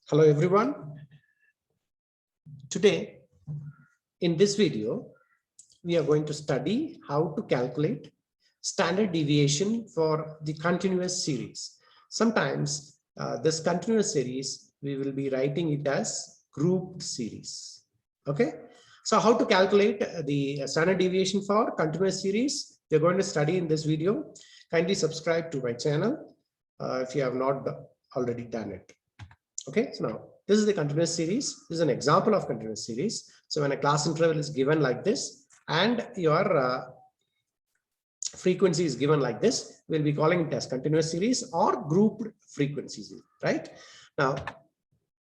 Hello everyone. Today in this video we are going to study how to calculate standard deviation for the continuous series. Sometimes this continuous series we will be writing it as grouped series. Okay, so how to calculate the standard deviation for continuous series we are going to study in this video. Kindly subscribe to my channel if you have not already done it. Okay, so now this is the continuous series. This is an example of continuous series. So when a class interval is given like this and your frequency is given like this, we'll be calling it as continuous series or grouped frequencies, right? Now,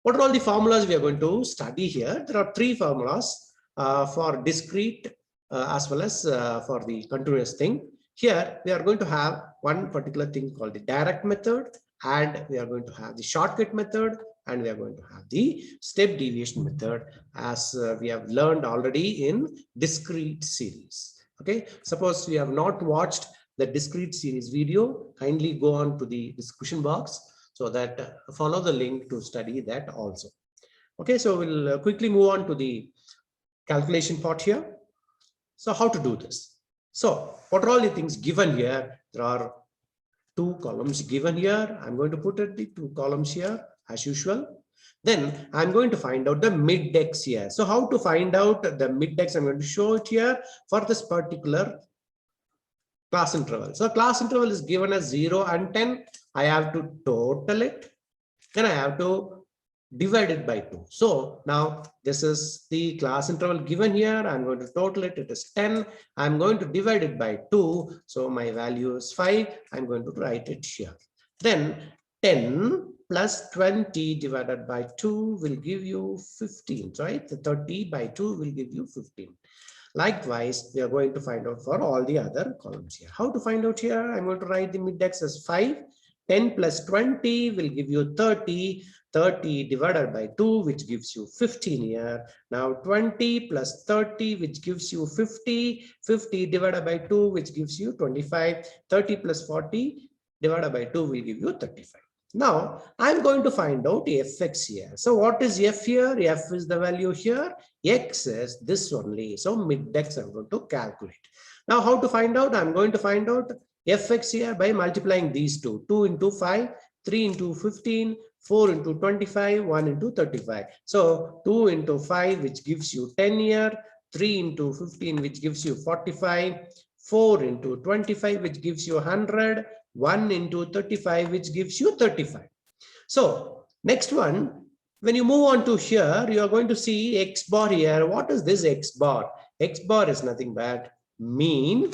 what are all the formulas we are going to study here? There are three formulas for discrete as well as for the continuous thing. Here, we are going to have one particular thing called the direct method, and we are going to have the shortcut method, and we are going to have the step deviation method, as we have learned already in discrete series. Okay, suppose we have not watched the discrete series video, kindly go on to the description box so that follow the link to study that also. Okay, so we'll quickly move on to the calculation part here. So how to do this? So what are all the things given here? There are two columns given here. I'm going to put it the two columns here as usual. Then I'm going to find out the mid-x here. So how to find out the mid-x? I'm going to show it here for this particular class interval. So class interval is given as 0 and 10. I have to total it. Then I have to divide it by 2. So now this is the class interval given here. I'm going to total it. It is 10. I'm going to divide it by 2. So my value is 5. I'm going to write it here. Then 10 plus 20 divided by 2 will give you 15, right? The 30 by 2 will give you 15. Likewise, we are going to find out for all the other columns here. How to find out here? I'm going to write the mid-x as 5. 10 plus 20 will give you 30. 30 divided by 2, which gives you 15 here. Now 20 plus 30, which gives you 50. 50 divided by 2, which gives you 25. 30 plus 40 divided by 2 will give you 35. Now I'm going to find out fx here. So what is f here? F is the value here. X is this only. So mid-x I'm going to calculate. Now how to find out? I'm going to find out fx here by multiplying these two. 2 into 5, 3 into 15, 4 into 25, 1 into 35. So 2 into 5, which gives you 10 here, 3 into 15, which gives you 45, 4 into 25, which gives you 100, 1 into 35, which gives you 35. So next one, when you move on to here, you are going to see x bar here. What is this x bar? X bar is nothing but mean.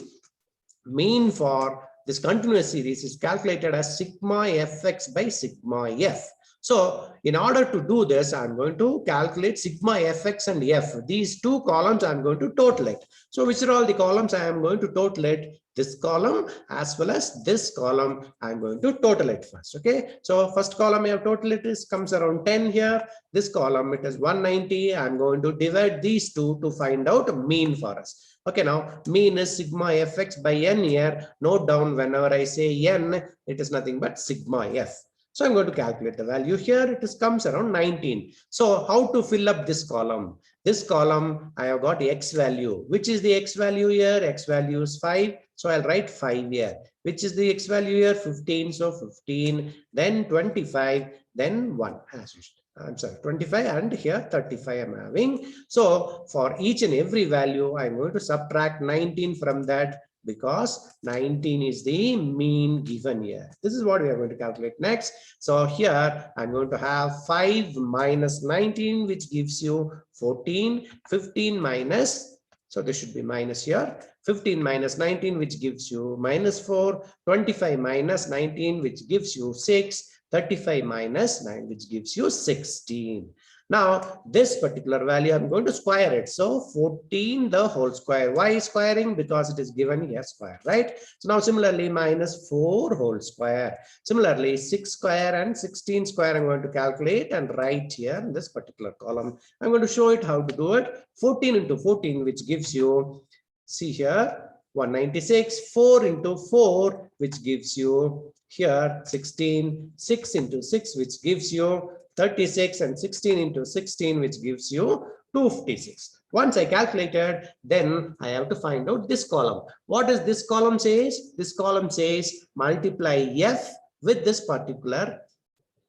Mean for this continuous series is calculated as sigma fx by sigma f. So in order to do this, I'm going to calculate sigma fx and f. These two columns I'm going to total it. So which are all the columns I am going to total it? This column as well as this column I'm going to total it first. Okay, so first column I have total it is comes around 10 here. This column it is 190. I'm going to divide these two to find out mean for us. Okay, now mean is sigma fx by n here. Note down whenever I say n, it is nothing but sigma f. So I'm going to calculate the value here. It comes around 19. So how to fill up this column? This column, I have got x value. Which is the x value here? X value is 5. So I'll write 5 here. Which is the x value here? 15. So 15, then 25, then 1 as usual. I'm sorry, 25 and here 35 I'm having. So for each and every value, I'm going to subtract 19 from that, because 19 is the mean given here. This is what we are going to calculate next. So here I'm going to have 5 minus 19, which gives you 14. 15 minus, so this should be minus here. 15 minus 19, which gives you minus 4. 25 minus 19, which gives you 6. 35 minus 9, which gives you 16. Now, this particular value, I'm going to square it. So, 14 the whole square. Why squaring? Because it is given here square, right? So, now similarly, minus 4 whole square. Similarly, 6 square and 16 square, I'm going to calculate and write here in this particular column. I'm going to show it how to do it. 14 into 14, which gives you, see here, 196. 4 into 4, which gives you here 16. 6 into 6, which gives you 36 and 16 into 16, which gives you 256. Once I calculated, then I have to find out this column. What does this column says? This column says multiply F with this particular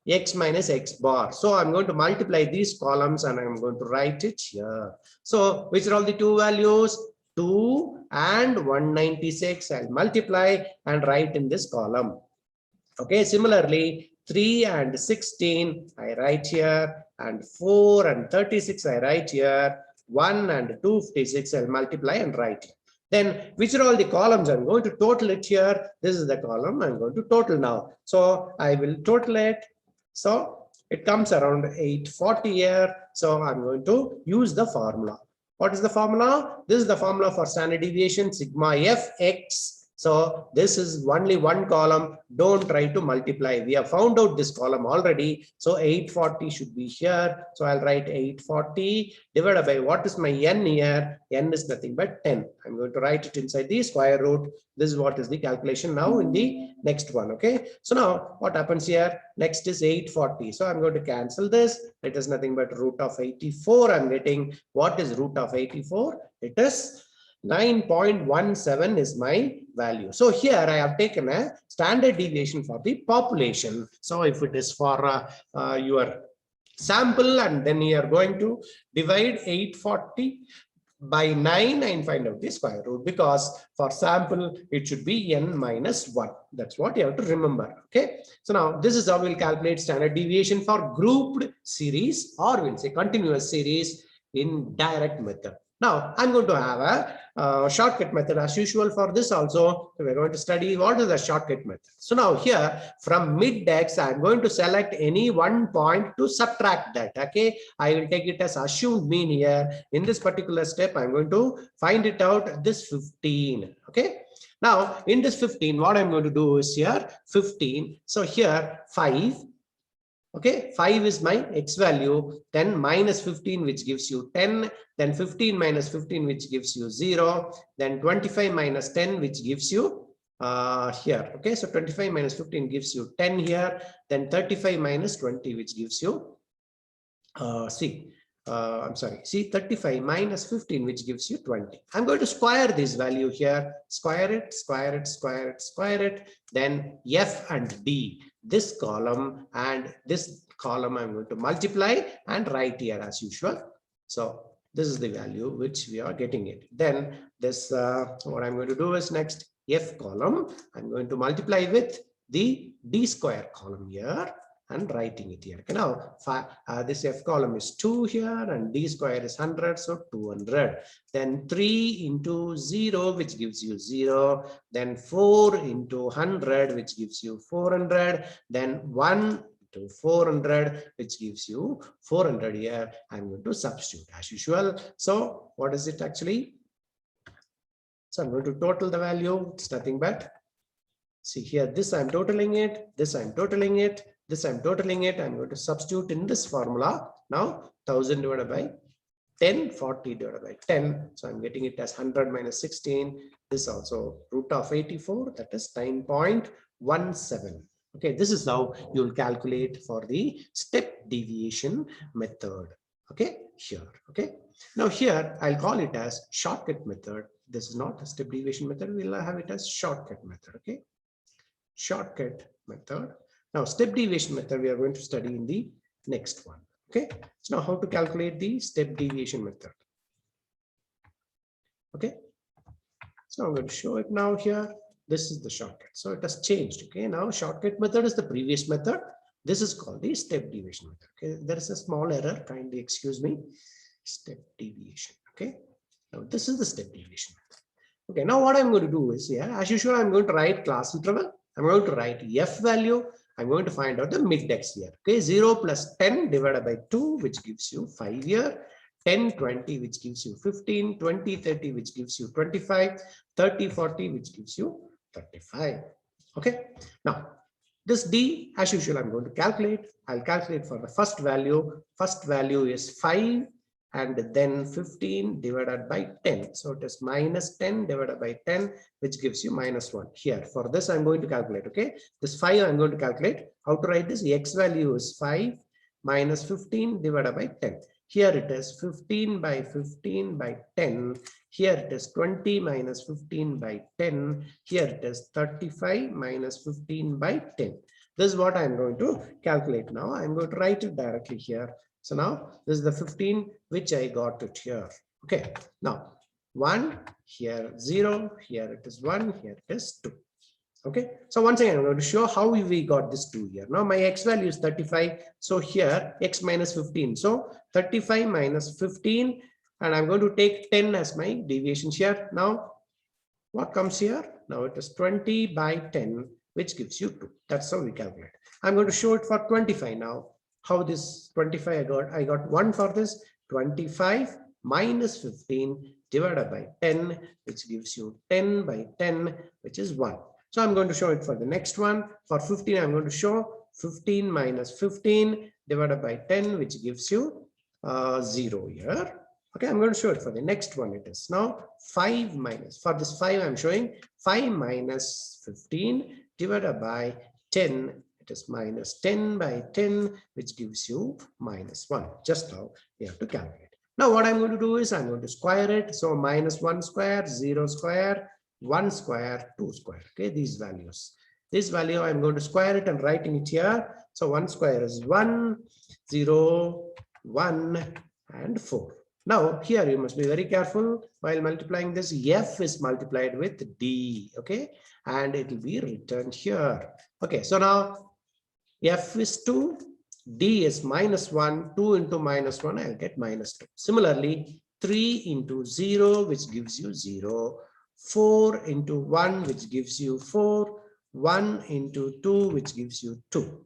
x minus x bar. So I'm going to multiply these columns and I'm going to write it here. So which are all the two values? 2 and 196. I'll multiply and write in this column. Okay, similarly 3 and 16 I write here, and 4 and 36 I write here, 1 and 256 I'll multiply and write here. Then which are all the columns? I'm going to total it here. This is the column I'm going to total now. So I will total it. So it comes around 840 here. So I'm going to use the formula. What is the formula? This is the formula for standard deviation, sigma fx. So this is only one column. Don't try to multiply. We have found out this column already. So 840 should be here. So I'll write 840 divided by what is my n here? N is nothing but 10. I'm going to write it inside the square root. This is what is the calculation now in the next one. Okay. So now what happens here? Next is 840. So I'm going to cancel this. It is nothing but root of 84. I'm getting what is root of 84? It is 9.17 is my value. So here I have taken a standard deviation for the population. So if it is for your sample, and then you are going to divide 840 by 9 and find out the square root, because for sample it should be n minus 1. That's what you have to remember. Okay. So now this is how we'll calculate standard deviation for grouped series, or we'll say continuous series in direct method. Now I'm going to have a shortcut method as usual for this also. So we're going to study what is the shortcut method. So now here from mid-x, I'm going to select any one point to subtract that. Okay, I will take it as assumed mean here. In this particular step, I'm going to find it out, this 15. Okay. Now in this 15, what I'm going to do is here 15. So here 5. Okay, 5 is my x value, then minus 15, which gives you 10, then 15 minus 15, which gives you 0, then 25 minus 10, which gives you here. Okay, so 25 minus 15 gives you 10 here, then 35 minus 20, which gives you, I'm sorry, see 35 minus 15, which gives you 20. I'm going to square this value here, square it, square it, square it, square it, then F and D. This column and this column I'm going to multiply and write here as usual. So this is the value which we are getting it. Then this what I'm going to do is next F column I'm going to multiply with the D square column here and writing it here. Okay, now this F column is 2 here and D square is 100, so 200. Then 3 into 0, which gives you 0. Then 4 into 100, which gives you 400. Then 1 to 400, which gives you 400 here. I'm going to substitute as usual. So what is it actually? So I'm going to total the value. It's nothing but, see here, this I'm totaling it, this I'm totaling it, this I'm totaling it. I'm going to substitute in this formula. Now 1000 divided by 10, 40 divided by 10. So I'm getting it as 100 minus 16. This also root of 84, that is 9.17. Okay, this is how you will calculate for the step deviation method. Okay, here. Okay, now here I'll call it as shortcut method. This is not a step deviation method. We'll have it as shortcut method. Okay, shortcut method. Now step deviation method we are going to study in the next one. Okay, so now how to calculate the step deviation method. Okay, so I'm going to show it now here. This is the shortcut. So it has changed. Okay, now shortcut method is the previous method. This is called the step deviation method. Okay, there is a small error. Kindly excuse me. Step deviation. Okay, now this is the step deviation method. Okay, now what I'm going to do is here, as usual, I'm going to write class interval. I'm going to write F value. I'm going to find out the mid-x here. Okay, 0 plus 10 divided by 2, which gives you 5 here. 10, 20, which gives you 15, 20, 30, which gives you 25, 30, 40, which gives you 35. Okay, now this D, as usual, I'm going to calculate. I'll calculate for the first value. First value is 5 and then 15 divided by 10. So it is minus 10 divided by 10, which gives you minus 1. Here, for this, I'm going to calculate. Okay, this 5 I'm going to calculate. How to write this? X value is 5. minus 15 divided by 10. Here it is 15 by 15 by 10. Here it is 20 minus 15 by 10. Here it is 35 minus 15 by 10. This is what I'm going to calculate now. I'm going to write it directly here. So now this is the 15 which I got it here. Okay. Now 1, here 0, here it is 1, here it is 2. Okay, so once again, I'm going to show how we got this 2 here. Now my x value is 35. So here x minus 15. So 35 minus 15, and I'm going to take 10 as my deviation here. Now what comes here? Now it is 20 by 10, which gives you 2. That's how we calculate. I'm going to show it for 25 now. How this 25 I got 1 for this. 25 minus 15 divided by 10, which gives you 10 by 10, which is 1. So I'm going to show it for the next one. For 15, I'm going to show 15 minus 15 divided by 10, which gives you 0 here. Okay, I'm going to show it for the next one. It is now 5 minus, for this 5, I'm showing 5 minus 15 divided by 10. It is minus 10 by 10, which gives you minus 1. Just how we have to calculate. Now what I'm going to do is I'm going to square it. So minus 1 square, 0 square, 1 square, 2 square. Okay, these values. This value I'm going to square it and writing it here. So 1 square is 1, 0, 1, and 4. Now here you must be very careful while multiplying this. F is multiplied with D. Okay, and it will be written here. Okay, so now F is 2, D is minus 1, 2 into minus 1, I'll get minus 2. Similarly, 3 into 0, which gives you 0. 4 into 1, which gives you 4, 1 into 2, which gives you 2.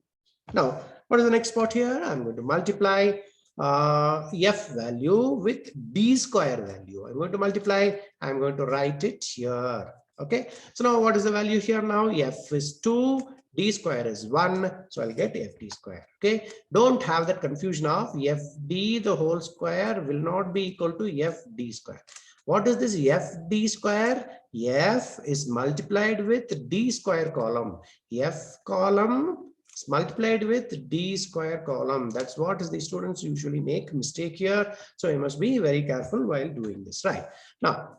Now, what is the next part here? I'm going to multiply f value with d square value. I'm going to multiply, I'm going to write it here. Okay, so now what is the value here now? F is 2, d square is 1, so I'll get fd square. Okay, don't have that confusion of fd the whole square will not be equal to fd square. What is this fd square? F is multiplied with d square column. F column is multiplied with d square column. That's what is the students usually make mistake here. So you must be very careful while doing this. Right. Now,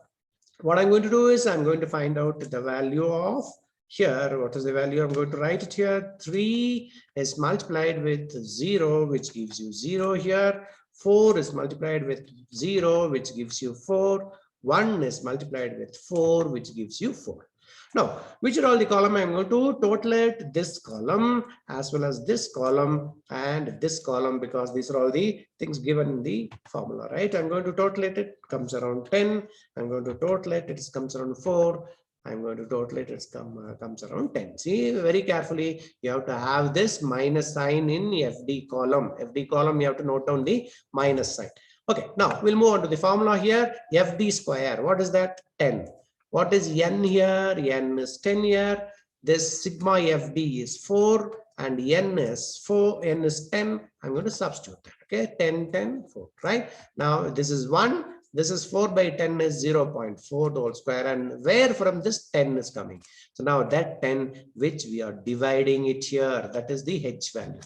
what I'm going to do is I'm going to find out the value of here. What is the value? I'm going to write it here. 3 is multiplied with 0, which gives you 0 here. 4 is multiplied with 0, which gives you 4. 1 is multiplied with 4, which gives you 4. Now, which are all the column? I'm going to total it, this column as well as this column and this column, because these are all the things given in the formula, right? I'm going to total it, it comes around 10. I'm going to total it, it comes around 4. I'm going to total it, it comes around 10. See, very carefully, you have to have this minus sign in FD column. FD column, you have to note down the minus sign. Okay, now we'll move on to the formula here. FD square, what is that? 10. What is N here? N is 10 here. This sigma FD is 4 and N is 4, N is 10. I'm going to substitute that. Okay, 10, 10, 4, right? Now this is 1. This is 4 by 10 is 0.4 the whole square, and where from this 10 is coming. So now that 10 which we are dividing it here, that is the H value.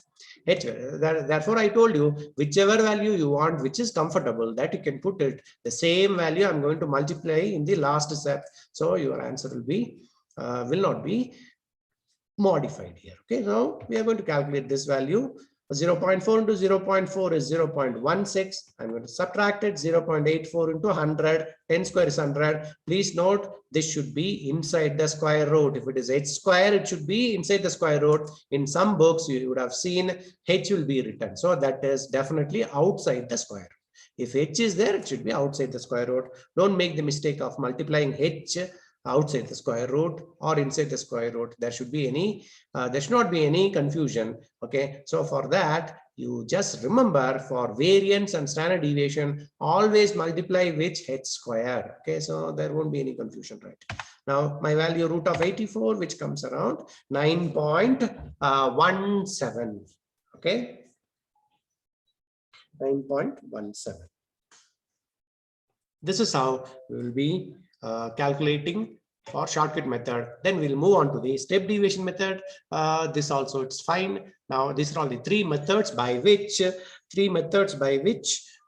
H, therefore I told you whichever value you want, which is comfortable, that you can put it. The same value I'm going to multiply in the last step. So your answer will be will not be modified here. Okay, now we are going to calculate this value. 0.4 into 0.4 is 0.16. I'm going to subtract it. 0.84 into 100. 10 square is 100. Please note, this should be inside the square root. If it is h square, it should be inside the square root. In some books, you would have seen h will be written. So that is definitely outside the square. If h is there, it should be outside the square root. Don't make the mistake of multiplying h outside the square root or inside the square root. There should be any there should not be any confusion. Okay, so for that, you just remember, for variance and standard deviation, always multiply with h square. Okay, so there won't be any confusion, right? Now my value root of 84, which comes around 9.17. Okay, 9.17. This is how we will be calculating or shortcut method. Then we'll move on to the step deviation method. This also it's fine. Now these are all the three methods by which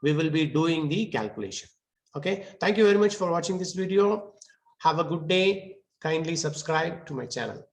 we will be doing the calculation. Okay, thank you very much for watching this video. Have a good day. Kindly subscribe to my channel.